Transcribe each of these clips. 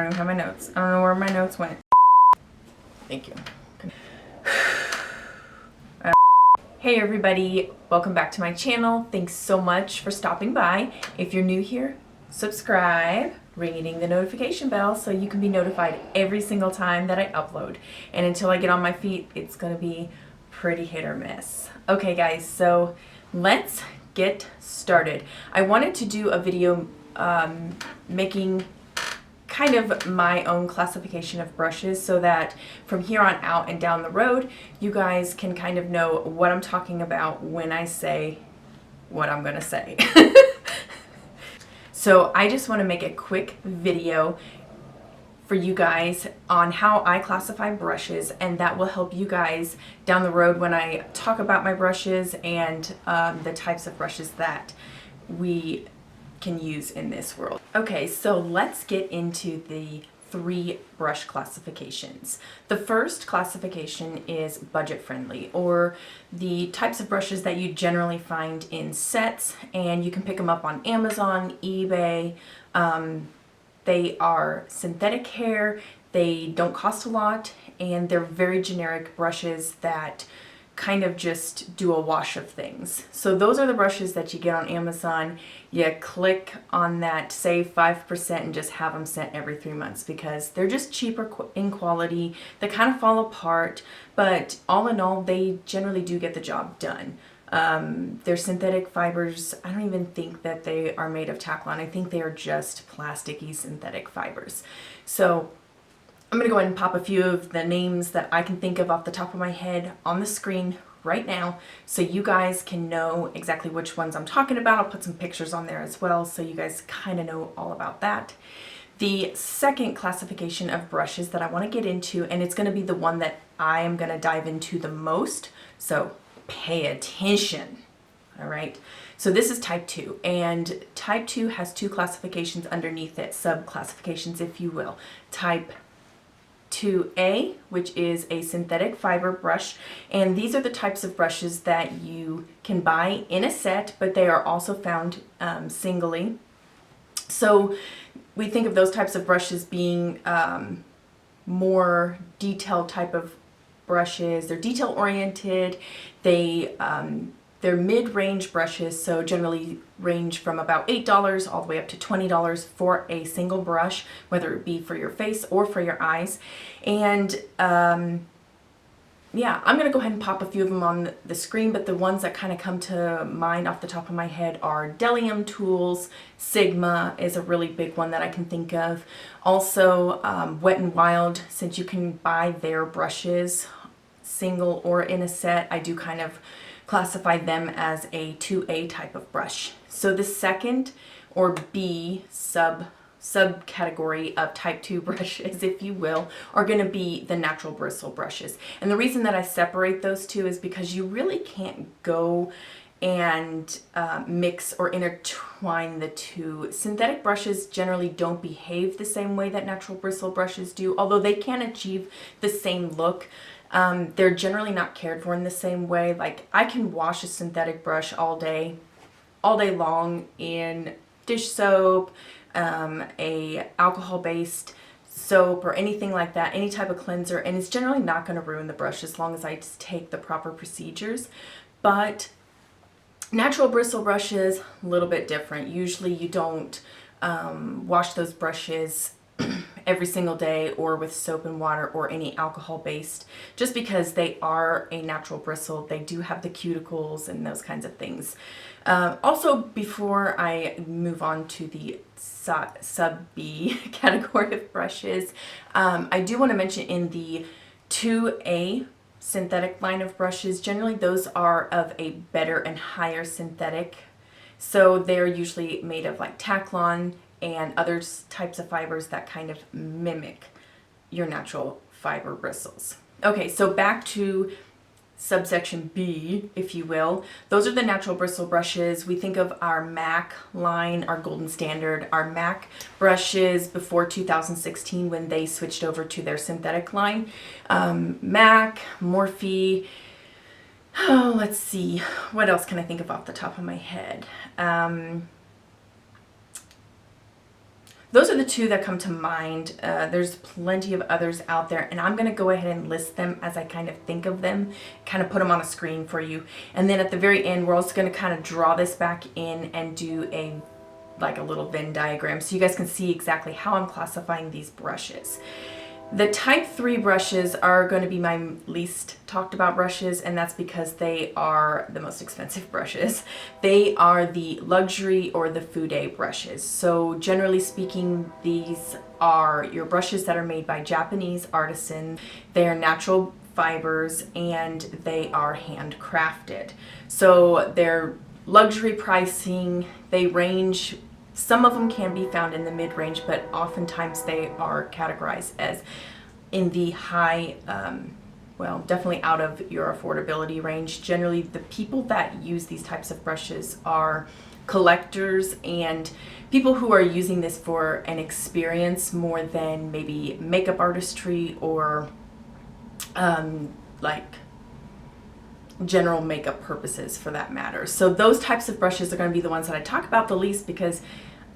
don't even have my notes. I don't know where my notes went. Thank you. Hey everybody, welcome back to my channel. Thanks so much for stopping by. If you're new here, subscribe, ringing the notification bell so you can be notified every single time that I upload. And until I get on my feet, it's gonna be pretty hit or miss. Okay guys, so let's get started. I wanted to do a video making kind of my own classification of brushes so that from here on out and down the road, you guys can kind of know what I'm talking about when I say what I'm gonna say. So I just want to make a quick video for you guys on how I classify brushes, and that will help you guys down the road when I talk about my brushes and the types of brushes that we can use in this world. Okay, so let's get into the 3 brush classifications. The first classification is budget friendly, or the types of brushes that you generally find in sets, and you can pick them up on Amazon, eBay. They are synthetic hair, they don't cost a lot, and they're very generic brushes that kind of just do a wash of things. So those are the brushes that you get on Amazon. You click on that save 5% and just have them sent every 3 months because they're just cheaper in quality. They kind of fall apart, but all in all, they generally do get the job done. They're synthetic fibers. I don't even think that they are made of Teflon. I think they are just plasticky synthetic fibers. So I'm going to go ahead and pop a few of the names that I can think of off the top of my head on the screen right now so you guys can know exactly which ones I'm talking about. I'll put some pictures on there as well so you guys kind of know all about that. The second classification of brushes that I want to get into, and it's going to be the one that I am going to dive into the most, so pay attention. All right. So this is type 2, and type 2 has 2 classifications underneath it, sub-classifications if you will. Type 2A, which is a synthetic fiber brush, and these are the types of brushes that you can buy in a set, but they are also found singly. So we think of those types of brushes being more detailed type of brushes. They're detail oriented. They're mid-range brushes, so generally range from about $8 all the way up to $20 for a single brush, whether it be for your face or for your eyes. And yeah, I'm going to go ahead and pop a few of them on the screen, but the ones that kind of come to mind off the top of my head are Delium Tools. Sigma is a really big one that I can think of. Also, Wet n Wild, since you can buy their brushes single or in a set, I do kind of classify them as a 2A type of brush. So the second, or B, subcategory of type 2 brushes, if you will, are going to be the natural bristle brushes. And the reason that I separate those two is because you really can't go and mix or intertwine the two. Synthetic brushes generally don't behave the same way that natural bristle brushes do, although they can achieve the same look. They're generally not cared for in the same way. Like, I can wash a synthetic brush all day long in dish soap, a alcohol-based soap, or anything like that, any type of cleanser, and it's generally not going to ruin the brush as long as I just take the proper procedures. But natural bristle brushes, a little bit different. Usually you don't wash those brushes every single day or with soap and water or any alcohol based, just because they are a natural bristle. They do have the cuticles and those kinds of things. Also, before I move on to the sub B category of brushes, I do want to mention in the 2A synthetic line of brushes, generally those are of a better and higher synthetic. So they're usually made of like Teflon and other types of fibers that kind of mimic your natural fiber bristles. Okay, so back to subsection B, if you will. Those are the natural bristle brushes. We think of our MAC line, our golden standard, our MAC brushes before 2016 when they switched over to their synthetic line. MAC, Morphe, oh, let's see, what else can I think of off the top of my head? those are the two that come to mind. There's plenty of others out there, and I'm going to go ahead and list them as I kind of think of them, kind of put them on a screen for you. And then at the very end, we're also going to kind of draw this back in and do like a little Venn diagram so you guys can see exactly how I'm classifying these brushes. The type 3 brushes are going to be my least talked about brushes, and that's because they are the most expensive brushes. They are the luxury or the fude brushes. So generally speaking, these are your brushes that are made by Japanese artisans. They are natural fibers and they are handcrafted. So they're luxury pricing. They range. Some of them can be found in the mid-range, but oftentimes they are categorized as in the high, well, definitely out of your affordability range. Generally, the people that use these types of brushes are collectors and people who are using this for an experience more than maybe makeup artistry or like general makeup purposes for that matter. So those types of brushes are going to be the ones that I talk about the least because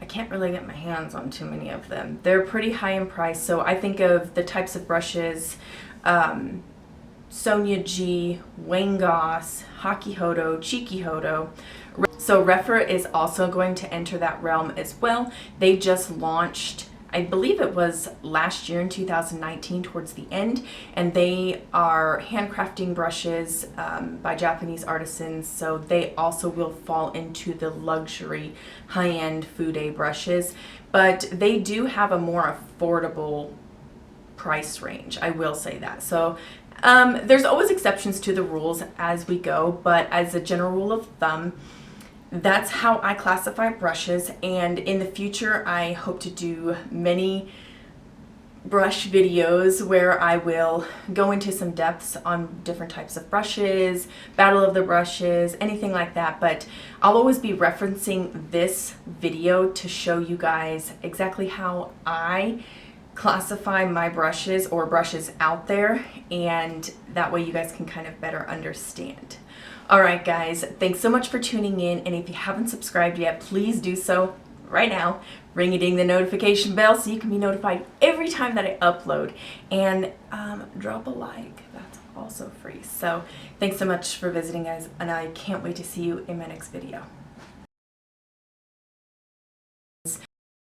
I can't really get my hands on too many of them. They're pretty high in price. So I think of the types of brushes, Sonia G, Wayne Goss, Haki Hodo, Cheeky Hodo. So Refer is also going to enter that realm as well. They just launched, I believe it was last year in 2019 towards the end, and they are handcrafting brushes by Japanese artisans, so they also will fall into the luxury high-end fude brushes, but they do have a more affordable price range, I will say that. So there's always exceptions to the rules as we go, but as a general rule of thumb, that's how I classify brushes, and in the future I hope to do many brush videos where I will go into some depths on different types of brushes, battle of the brushes, anything like that, but I'll always be referencing this video to show you guys exactly how I classify my brushes or brushes out there, and that way you guys can kind of better understand. Alright guys, thanks so much for tuning in, and if you haven't subscribed yet, please do so right now. Ring-a-ding the notification bell so you can be notified every time that I upload, and drop a like, that's also free. So thanks so much for visiting guys, and I can't wait to see you in my next video.